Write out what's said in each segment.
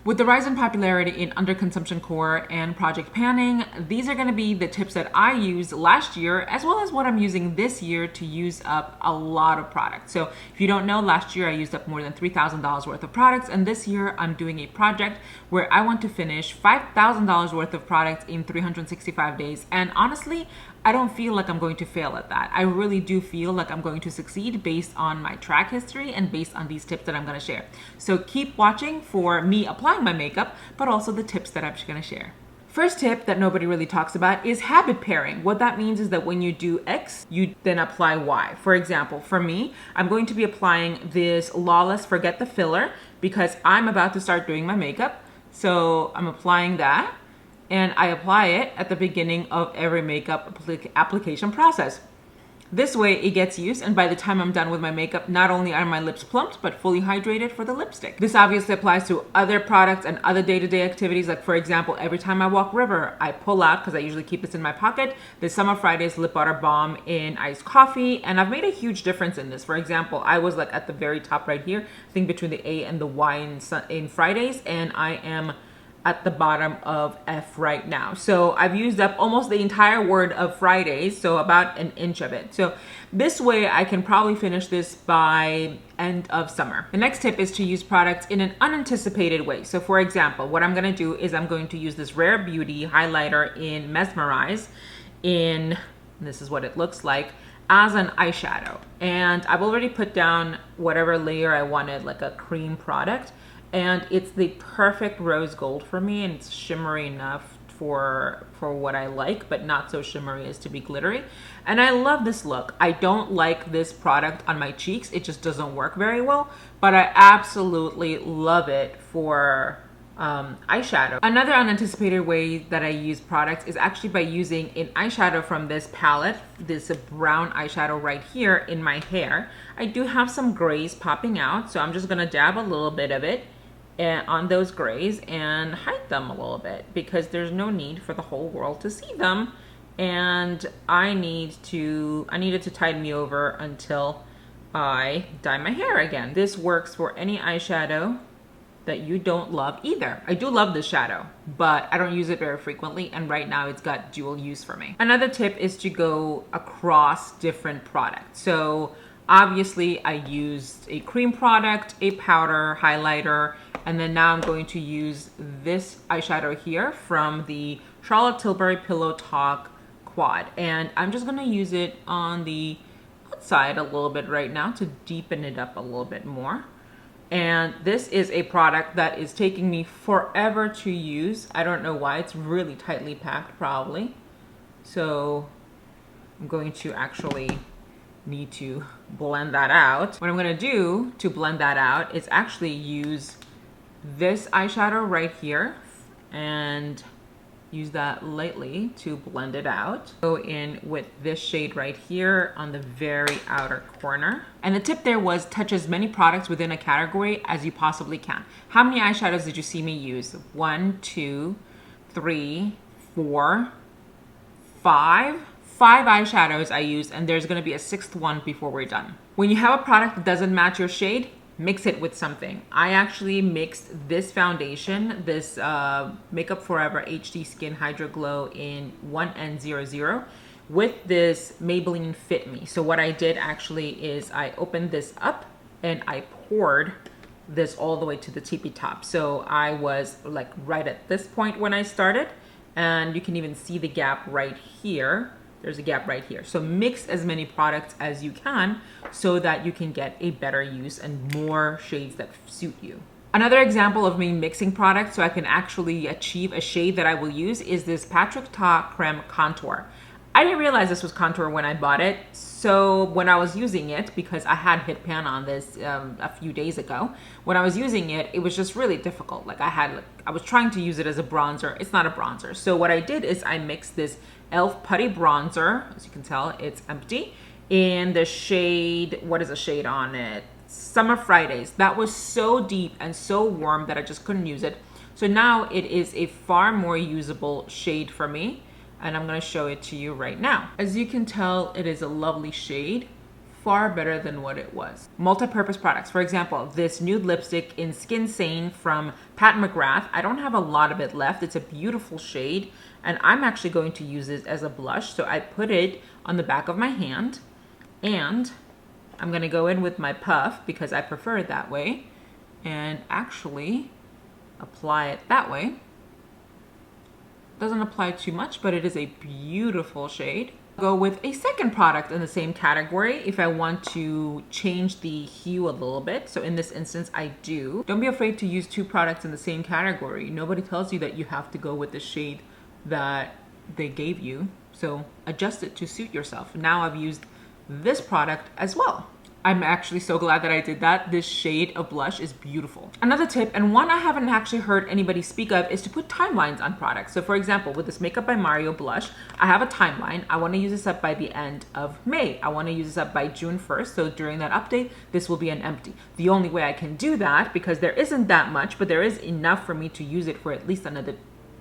With the rise in popularity in underconsumption core and project panning, these are going to be the tips that I used last year, as well as what I'm using this year to use up a lot of products. So if you don't know, last year I used up more than $3,000 worth of products, and this year I'm doing a project where I want to finish $5,000 worth of products in 365 days. And honestly, I don't feel like I'm going to fail at that. I really do feel like I'm going to succeed based on my track history and based on these tips that I'm going to share. So keep watching for me applying my makeup, but also the tips that I'm going to share. First tip that nobody really talks about is habit pairing. What that means is that when you do X, you then apply Y. For example, for me, I'm going to be applying this Lawless Forget the Filler because I'm about to start doing my makeup. So I'm applying that. And I apply it at the beginning of every makeup application process. This way it gets used, and by the time I'm done with my makeup, not only are my lips plumped, but fully hydrated for the lipstick. This obviously applies to other products and other day-to-day activities. Like for example, every time I walk river, I pull out, because I usually keep this in my pocket, the Summer Fridays Lip Butter Balm in iced coffee, and I've made a huge difference in this. For example, I was like at the very top right here, I think between the A and the Y in Fridays, and I am at the bottom of F right now. So I've used up almost the entire word of Fridays, so about an inch of it. So this way I can probably finish this by end of summer. The next tip is to use products in an unanticipated way. So for example, what I'm gonna do is I'm going to use this Rare Beauty highlighter in Mesmerize this is what it looks like, as an eyeshadow. And I've already put down whatever layer I wanted, like a cream product. And it's the perfect rose gold for me, and it's shimmery enough for what I like, but not so shimmery as to be glittery. And I love this look. I don't like this product on my cheeks. It just doesn't work very well, but I absolutely love it for eyeshadow. Another unanticipated way that I use products is actually by using an eyeshadow from this palette, this brown eyeshadow right here in my hair. I do have some grays popping out, so I'm just gonna dab a little bit of it on those grays and hide them a little bit, because there's no need for the whole world to see them, and I needed to tide me over until I dye my hair again. This works for any eyeshadow that you don't love either. I do love this shadow, but I don't use it very frequently, and right now it's got dual use for me. Another tip is to go across different products. So obviously I used a cream product, a powder, highlighter, and then now I'm going to use this eyeshadow here from the Charlotte Tilbury Pillow Talk Quad. And I'm just gonna use it on the outside a little bit right now to deepen it up a little bit more. And this is a product that is taking me forever to use. I don't know why, it's really tightly packed probably. So I'm going to actually need to blend that out. What I'm gonna do to blend that out is actually use this eyeshadow right here and use that lightly to blend it out. Go in with this shade right here on the very outer corner. And the tip there was touch as many products within a category as you possibly can. How many eyeshadows did you see me use? 1, 2, 3, 4, 5. 5 eyeshadows I used, and there's gonna be a 6th one before we're done. When you have a product that doesn't match your shade, mix it with something. I actually mixed this foundation, this Makeup Forever HD Skin Hydro Glow in 1N00 with this Maybelline Fit Me. So what I did actually is I opened this up and I poured this all the way to the tippy top. So I was like right at this point when I started, and you can even see the gap right here. There's a gap right here. So mix as many products as you can so that you can get a better use and more shades that suit you. Another example of me mixing products so I can actually achieve a shade that I will use is this Patrick Ta Creme Contour. I didn't realize this was contour when I bought it. So when I was using it, because I had hit pan on this a few days ago, when I was using it, it was just really difficult. Like I was trying to use it as a bronzer. It's not a bronzer. So what I did is I mixed this e.l.f. Putty Bronzer, as you can tell, it's empty, in the shade, what is the shade on it? Summer Fridays. That was so deep and so warm that I just couldn't use it. So now it is a far more usable shade for me, and I'm gonna show it to you right now. As you can tell, it is a lovely shade, far better than what it was. Multi-purpose products. For example, this nude lipstick in Skin Sane from Pat McGrath. I don't have a lot of it left. It's a beautiful shade, and I'm actually going to use this as a blush. So I put it on the back of my hand, and I'm gonna go in with my puff because I prefer it that way, and actually apply it that way. Doesn't apply too much, but it is a beautiful shade. Go with a second product in the same category if I want to change the hue a little bit. So in this instance, I do. Don't be afraid to use two products in the same category. Nobody tells you that you have to go with the shade that they gave you. So adjust it to suit yourself. Now I've used this product as well. I'm actually so glad that I did that. This shade of blush is beautiful. Another tip, and one I haven't actually heard anybody speak of, is to put timelines on products. So for example, with this Makeup by Mario blush, I have a timeline. I want to use this up by the end of May. I want to use this up by June 1st. So during that update, this will be an empty. The only way I can do that, because there isn't that much, but there is enough for me to use it for at least another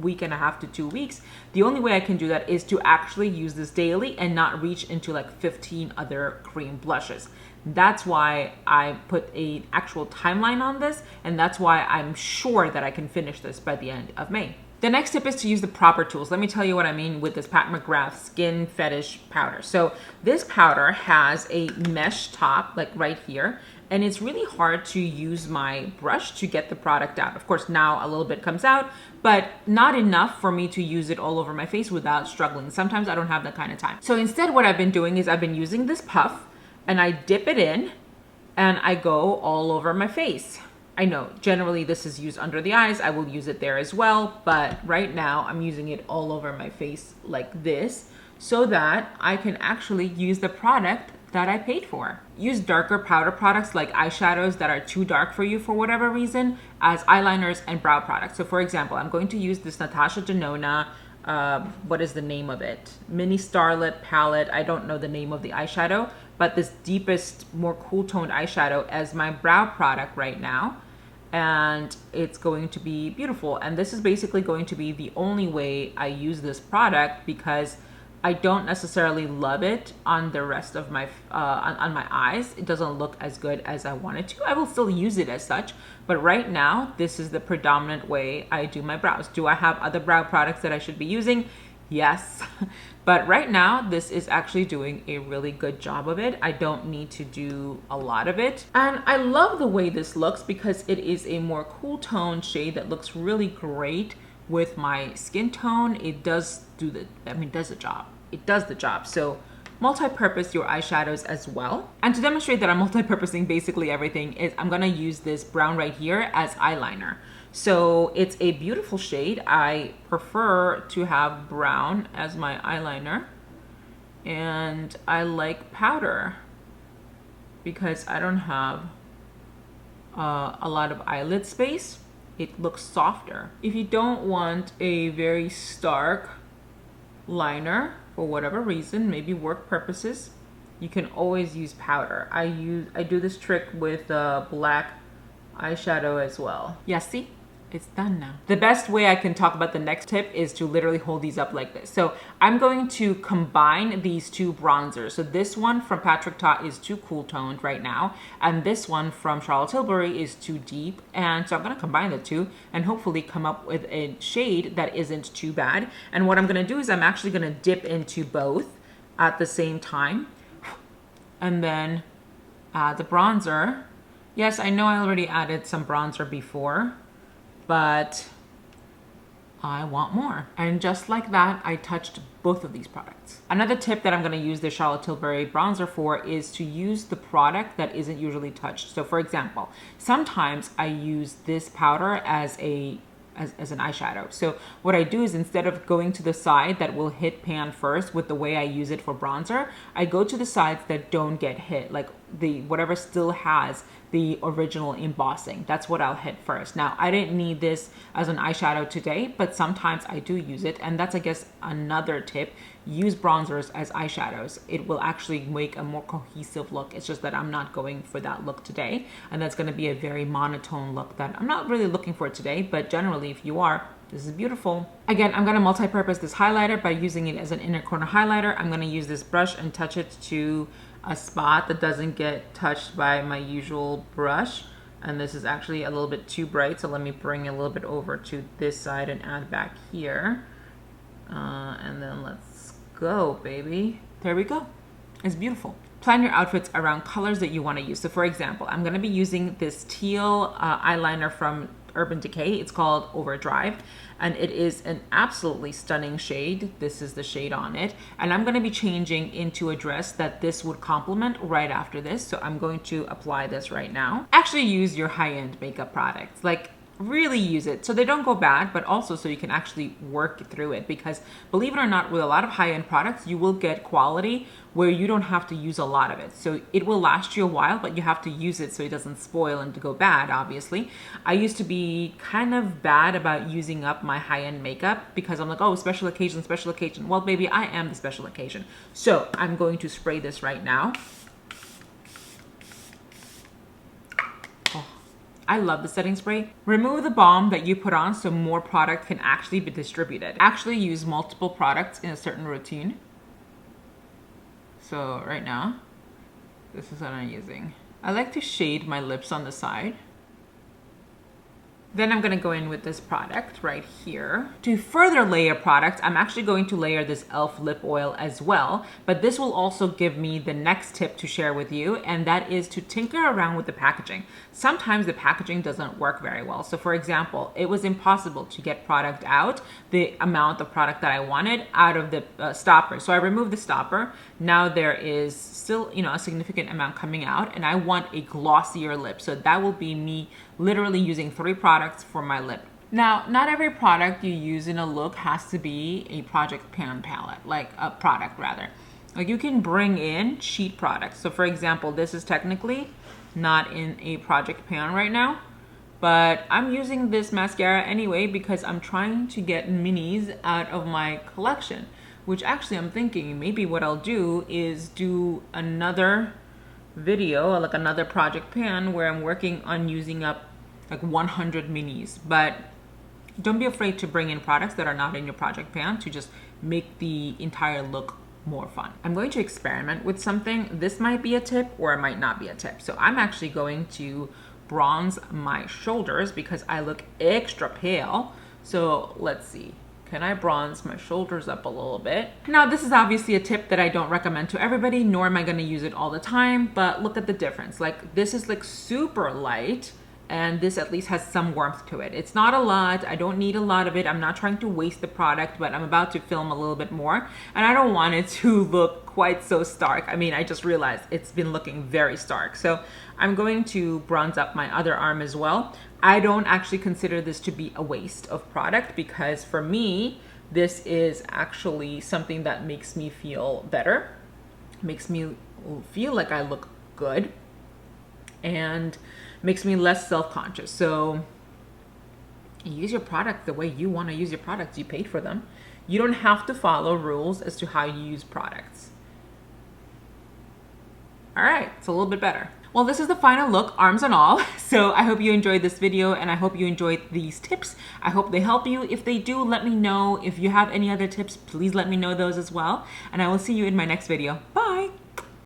week and a half to 2 weeks. The only way I can do that is to actually use this daily and not reach into like 15 other cream blushes. That's why I put an actual timeline on this, and that's why I'm sure that I can finish this by the end of May. The next tip is to use the proper tools. Let me tell you what I mean with this Pat McGrath Skin Fetish powder. So this powder has a mesh top, like right here, and it's really hard to use my brush to get the product out. Of course, now a little bit comes out, but not enough for me to use it all over my face without struggling. Sometimes I don't have that kind of time. So instead, what I've been doing is I've been using this puff, and I dip it in and I go all over my face. I know generally this is used under the eyes. I will use it there as well, but right now I'm using it all over my face like this so that I can actually use the product that I paid for. Use darker powder products like eyeshadows that are too dark for you for whatever reason as eyeliners and brow products. So for example, I'm going to use this Natasha Denona, what is the name of it? Mini Starlet palette. I don't know the name of the eyeshadow, but this deepest, more cool toned eyeshadow as my brow product right now. And it's going to be beautiful. And this is basically going to be the only way I use this product because I don't necessarily love it on the rest of my, on my eyes. It doesn't look as good as I want it to. I will still use it as such, but right now, this is the predominant way I do my brows. Do I have other brow products that I should be using? Yes. But right now, this is actually doing a really good job of it. I don't need to do a lot of it. And I love the way this looks because it is a more cool tone shade that looks really great with my skin tone. It does do the, does the job. It does the job. So multi-purpose your eyeshadows as well. And to demonstrate that I'm multi-purposing basically everything is I'm gonna use this brown right here as eyeliner. So it's a beautiful shade. I prefer to have brown as my eyeliner. And I like powder because I don't have a lot of eyelid space. It looks softer. If you don't want a very stark liner for whatever reason, maybe work purposes, you can always use powder. I do this trick with black eyeshadow as well. Yeah, see? It's done now. The best way I can talk about the next tip is to literally hold these up like this. So I'm going to combine these two bronzers. So this one from Patrick Ta is too cool toned right now, and this one from Charlotte Tilbury is too deep. And so I'm gonna combine the two and hopefully come up with a shade that isn't too bad. And what I'm gonna do is I'm actually gonna dip into both at the same time and then add the bronzer. Yes, I know I already added some bronzer before, but I want more. And just like that, I touched both of these products. Another tip that I'm gonna use the Charlotte Tilbury bronzer for is to use the product that isn't usually touched. So for example, sometimes I use this powder as an eyeshadow. So what I do is instead of going to the side that will hit pan first with the way I use it for bronzer, I go to the sides that don't get hit, like the whatever still has the original embossing. That's what I'll hit first. Now, I didn't need this as an eyeshadow today, but sometimes I do use it. And that's, I guess, another tip. Use bronzers as eyeshadows. It will actually make a more cohesive look. It's just that I'm not going for that look today. And that's gonna be a very monotone look that I'm not really looking for today, but generally if you are, this is beautiful. Again, I'm gonna multi-purpose this highlighter by using it as an inner corner highlighter. I'm gonna use this brush and touch it to a spot that doesn't get touched by my usual brush. And this is actually a little bit too bright, so let me bring it a little bit over to this side and add back here. And then let's go, baby. There we go. It's beautiful. Plan your outfits around colors that you want to use. So for example, I'm going to be using this teal eyeliner from Urban Decay. It's called Overdrive, and it is an absolutely stunning shade. This is the shade on it, and I'm going to be changing into a dress that this would complement right after this. So I'm going to apply this right now. Actually use your high-end makeup products, like really use it so they don't go bad, but also so you can actually work through it, because believe it or not, with a lot of high-end products you will get quality where you don't have to use a lot of it. So it will last you a while, but you have to use it so it doesn't spoil and to go bad, obviously. I used to be kind of bad about using up my high-end makeup because I'm like, oh, special occasion, special occasion. Well, baby, I am the special occasion. So I'm going to spray this right now. I love the setting spray. Remove the balm that you put on so more product can actually be distributed. Actually use multiple products in a certain routine. So right now, this is what I'm using. I like to shade my lips on the side. Then I'm gonna go in with this product right here. To further layer product, I'm actually going to layer this e.l.f. lip oil as well, but this will also give me the next tip to share with you, and that is to tinker around with the packaging. Sometimes the packaging doesn't work very well. So for example, it was impossible to get product out, the amount of product that I wanted out of the stopper. So I removed the stopper. Now there is still, a significant amount coming out, and I want a glossier lip. So that will be me literally using 3 products for my lip. Now, not every product you use in a look has to be a Project Pan palette, like a product rather. Like you can bring in cheat products. So for example, this is technically not in a Project Pan right now, but I'm using this mascara anyway because I'm trying to get minis out of my collection, which actually I'm thinking maybe what I'll do is do another video, like another Project Pan where I'm working on using up like 100 minis. But don't be afraid to bring in products that are not in your Project Pan to just make the entire look more fun. I'm going to experiment with something. This might be a tip or it might not be a tip. So I'm actually going to bronze my shoulders because I look extra pale. So let's see. Can I bronze my shoulders up a little bit? Now, this is obviously a tip that I don't recommend to everybody, nor am I gonna use it all the time, but look at the difference. Like this is like super light, and this at least has some warmth to it. It's not a lot. I don't need a lot of it. I'm not trying to waste the product, but I'm about to film a little bit more, and I don't want it to look quite so stark. I mean, I just realized it's been looking very stark. So I'm going to bronze up my other arm as well. I don't actually consider this to be a waste of product because for me, this is actually something that makes me feel better, makes me feel like I look good, and makes me less self-conscious. So use your product the way you want to use your products. You paid for them. You don't have to follow rules as to how you use products. All right, it's a little bit better. Well, this is the final look, arms and all. So I hope you enjoyed this video and I hope you enjoyed these tips. I hope they help you. If they do, let me know. If you have any other tips, please let me know those as well. And I will see you in my next video. Bye.